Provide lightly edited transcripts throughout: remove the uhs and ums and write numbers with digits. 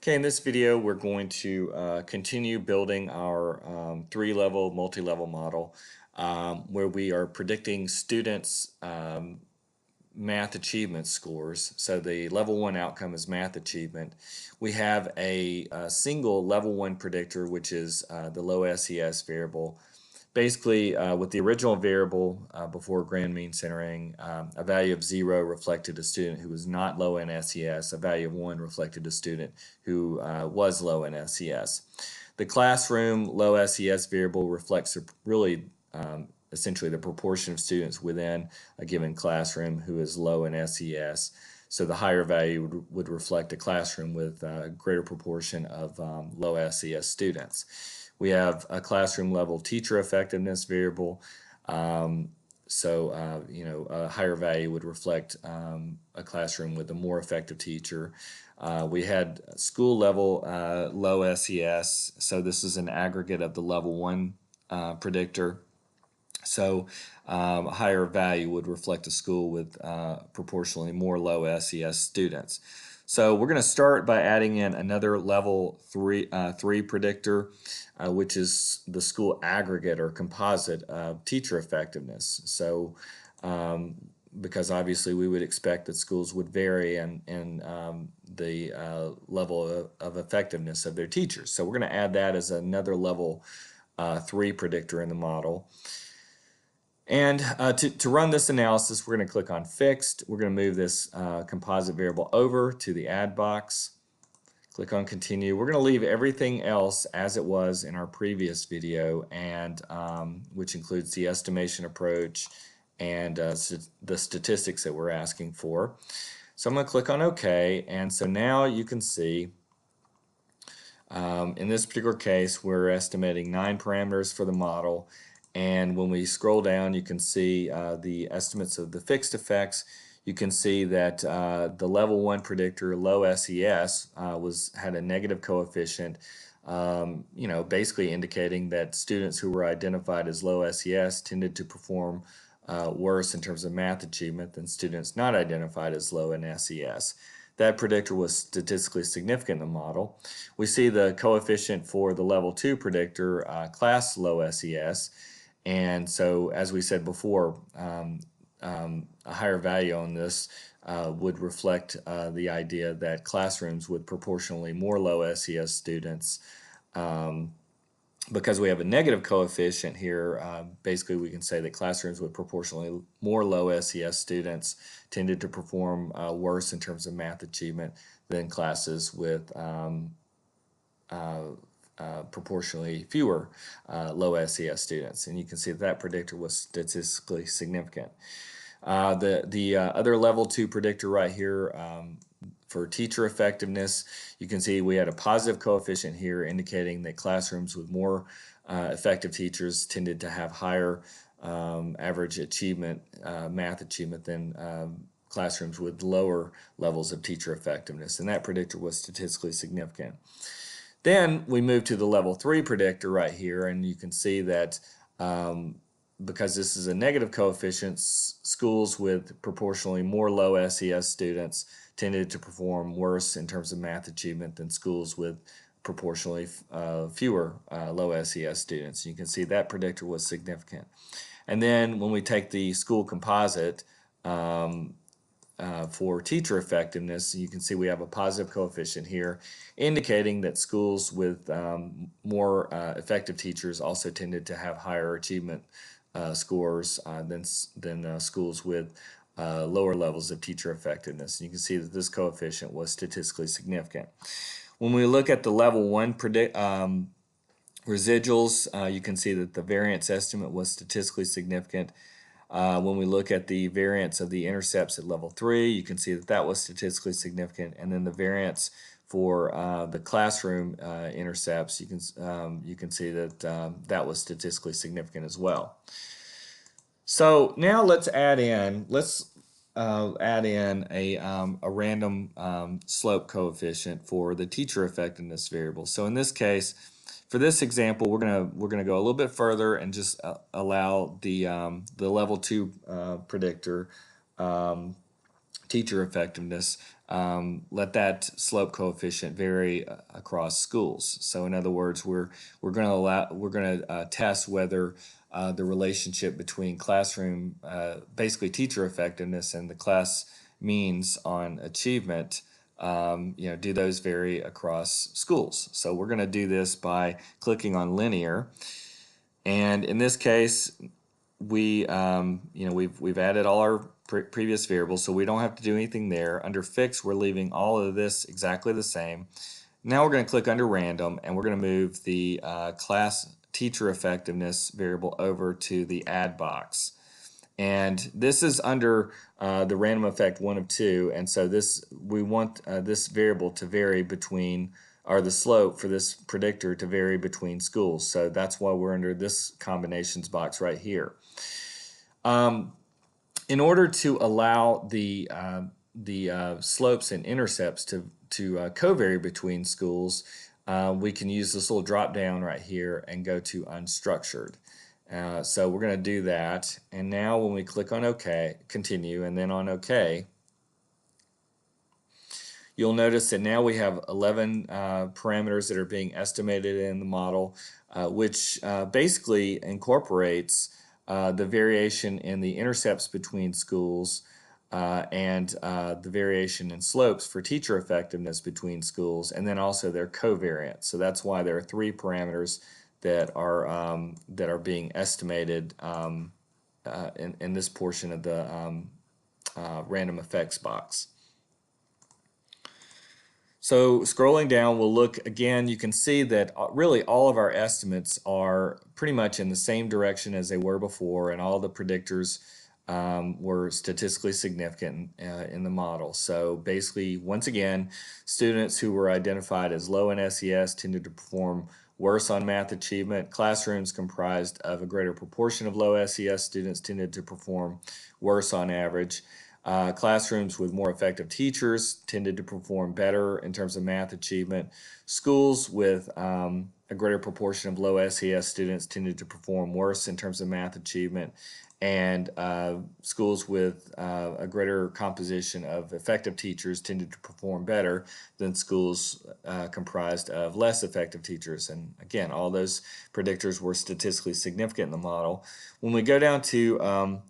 Okay, in this video we're going to continue building our three-level multi-level model where we are predicting students' math achievement scores. So the level 1 outcome is math achievement. We have a single level 1 predictor, which is the low SES variable. Basically, with the original variable before grand mean centering, a value of 0 reflected a student who was not low in SES. A value of 1 reflected a student who was low in SES. The classroom low SES variable reflects really essentially the proportion of students within a given classroom who is low in SES. So the higher value would reflect a classroom with a greater proportion of low SES students. We have a classroom level teacher effectiveness variable. A higher value would reflect a classroom with a more effective teacher. We had school level low SES, so this is an aggregate of the level 1 predictor. So a higher value would reflect a school with proportionally more low SES students. So we're going to start by adding in another level 3 predictor, which is the school aggregate or composite of teacher effectiveness. So because obviously we would expect that schools would vary in the level of effectiveness of their teachers. So we're going to add that as another level 3 predictor in the model. And to run this analysis, we're going to click on Fixed. We're going to move this composite variable over to the Add box. Click on Continue. We're going to leave everything else as it was in our previous video, and which includes the estimation approach and the statistics that we're asking for. So I'm going to click on OK, and so now you can see in this particular case we're estimating 9 parameters for the model. And when we scroll down, you can see the estimates of the fixed effects. You can see that the level 1 predictor, low SES, had a negative coefficient, basically indicating that students who were identified as low SES tended to perform worse in terms of math achievement than students not identified as low in SES. That predictor was statistically significant in the model. We see the coefficient for the level 2 predictor, class low SES. And so, as we said before, a higher value on this would reflect the idea that classrooms with proportionally more low SES students, because we have a negative coefficient here, basically we can say that classrooms with proportionally more low SES students tended to perform worse in terms of math achievement than classes with proportionally fewer low SES students, and you can see that predictor was statistically significant. The other level 2 predictor right here for teacher effectiveness, you can see we had a positive coefficient here indicating that classrooms with more effective teachers tended to have higher average achievement, math achievement than classrooms with lower levels of teacher effectiveness, and that predictor was statistically significant. Then we move to the level 3 predictor right here, and you can see that because this is a negative coefficient, schools with proportionally more low SES students tended to perform worse in terms of math achievement than schools with proportionally fewer low SES students. You can see that predictor was significant. And then when we take the school composite, for teacher effectiveness, you can see we have a positive coefficient here indicating that schools with more effective teachers also tended to have higher achievement scores than schools with lower levels of teacher effectiveness. And you can see that this coefficient was statistically significant. When we look at the level 1 residuals, you can see that the variance estimate was statistically significant. When we look at the variance of the intercepts at level 3, you can see that that was statistically significant, and then the variance for the classroom intercepts, you can see that that was statistically significant as well. So now let's add in a random slope coefficient for the teacher effectiveness variable. So in this case, for this example, we're gonna go a little bit further and just allow the level 2 predictor teacher effectiveness let that slope coefficient vary across schools. So in other words, we're going to test whether the relationship between classroom, basically teacher effectiveness, and the class means on achievement, do those vary across schools? So we're going to do this by clicking on linear, and in this case, we've added all our previous variables, so we don't have to do anything there. Under fixed, we're leaving all of this exactly the same. Now we're going to click under random, and we're going to move the class teacher effectiveness variable over to the add box. And this is under the random effect 1 of 2, and so we want this variable to vary between, or the slope for this predictor to vary between schools. So that's why we're under this combinations box right here. In order to allow the slopes and intercepts to covary between schools, we can use this little drop down right here and go to unstructured. So we're going to do that, and now when we click on OK, continue, and then on OK, you'll notice that now we have 11 parameters that are being estimated in the model, which basically incorporates the variation in the intercepts between schools and the variation in slopes for teacher effectiveness between schools, and then also their covariance. So that's why there are 3 parameters that are being estimated in this portion of the random effects box. So scrolling down, we'll look again. You can see that really all of our estimates are pretty much in the same direction as they were before, and all the predictors were statistically significant in the model. So basically, once again, students who were identified as low in SES tended to perform worse on math achievement. Classrooms comprised of a greater proportion of low SES students tended to perform worse on average. Classrooms with more effective teachers tended to perform better in terms of math achievement. Schools with a greater proportion of low SES students tended to perform worse in terms of math achievement. And schools with a greater composition of effective teachers tended to perform better than schools comprised of less effective teachers. And again, all those predictors were statistically significant in the model. When we go down to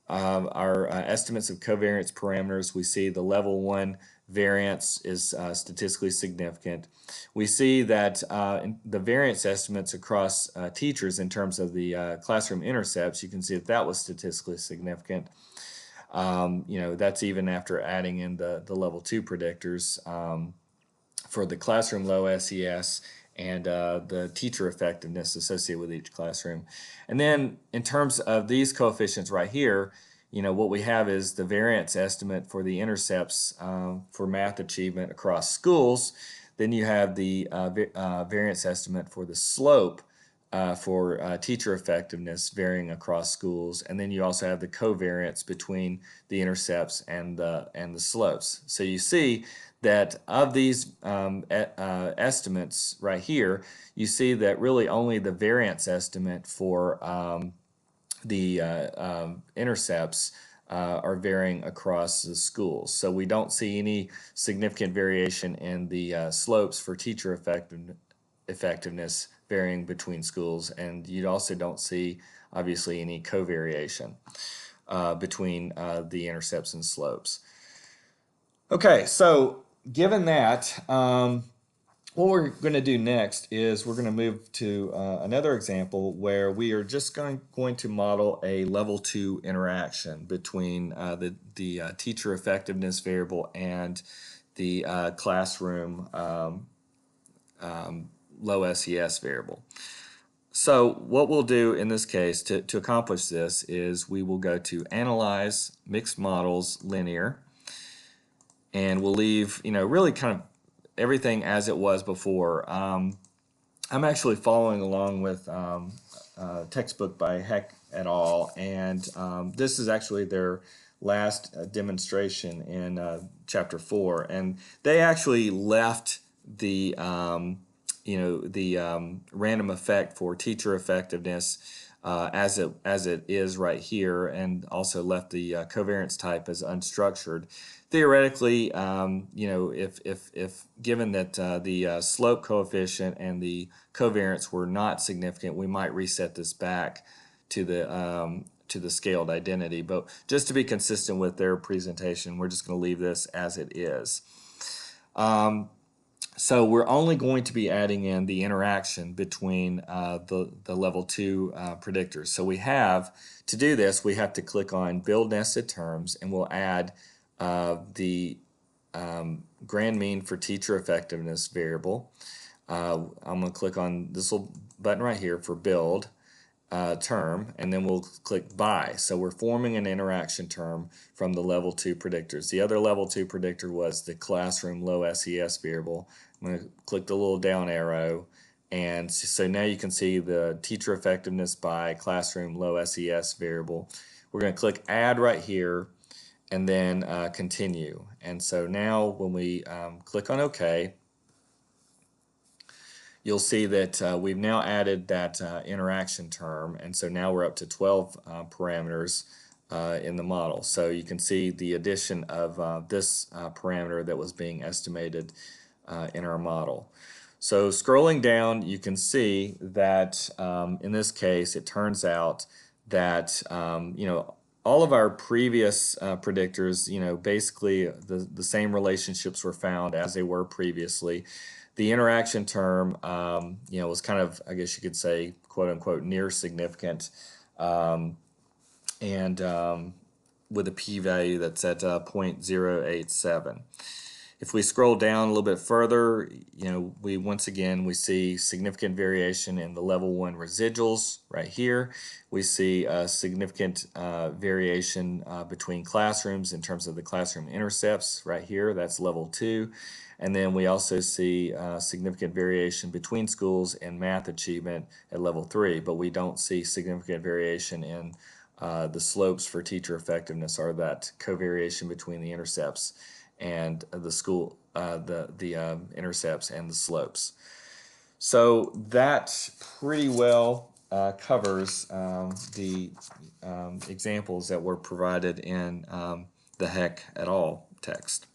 our estimates of covariance parameters, we see the level 1 variance is statistically significant. We see that the variance estimates across teachers in terms of the classroom intercepts, you can see that that was statistically significant. That's even after adding in the level 2 predictors for the classroom low SES and the teacher effectiveness associated with each classroom. And then in terms of these coefficients right here, what we have is the variance estimate for the intercepts for math achievement across schools. Then you have the variance estimate for the slope for teacher effectiveness varying across schools, and then you also have the covariance between the intercepts and the slopes. So you see that of these estimates right here, you see that really only the variance estimate for the intercepts are varying across the schools. So we don't see any significant variation in the slopes for teacher effectiveness varying between schools, and you also don't see obviously any covariation between the intercepts and slopes. Okay, so given that, what we're going to do next is we're going to move to another example where we are just going to model a level 2 interaction between the teacher effectiveness variable and the classroom low SES variable. So what we'll do in this case to accomplish this is we will go to Analyze, Mixed Models, Linear, and we'll leave really kind of everything as it was before. I'm actually following along with a textbook by Heck et al. And this is actually their last demonstration in chapter 4. And they actually left the random effect for teacher effectiveness as it is right here, and also left the covariance type as unstructured. Theoretically, if given that the slope coefficient and the covariance were not significant, we might reset this back to the scaled identity. But just to be consistent with their presentation, we're just going to leave this as it is. So we're only going to be adding in the interaction between the level 2 predictors. So to do this, we have to click on Build Nested Terms, and we'll add the grand mean for teacher effectiveness variable. I'm going to click on this little button right here for Build term, and then we'll click By. So we're forming an interaction term from the level 2 predictors. The other level 2 predictor was the classroom low SES variable. I'm going to click the little down arrow, and so now you can see the teacher effectiveness by classroom low SES variable. We're going to click Add right here, and then Continue. And so now when we click on OK, you'll see that we've now added that interaction term, and so now we're up to 12 parameters in the model. So you can see the addition of this parameter that was being estimated in our model. So scrolling down, you can see that in this case, it turns out that all of our previous predictors, basically the same relationships were found as they were previously. The interaction term, was kind of, I guess you could say, quote unquote, near significant, and with a p-value that's at 0.087. If we scroll down a little bit further, once again we see significant variation in the level 1 residuals right here. We see a significant variation between classrooms in terms of the classroom intercepts right here. That's level 2. And then we also see significant variation between schools in math achievement at level 3, but we don't see significant variation in the slopes for teacher effectiveness, or that covariation between the intercepts and the intercepts and the slopes. So that pretty well covers the examples that were provided in the Heck et al. Text.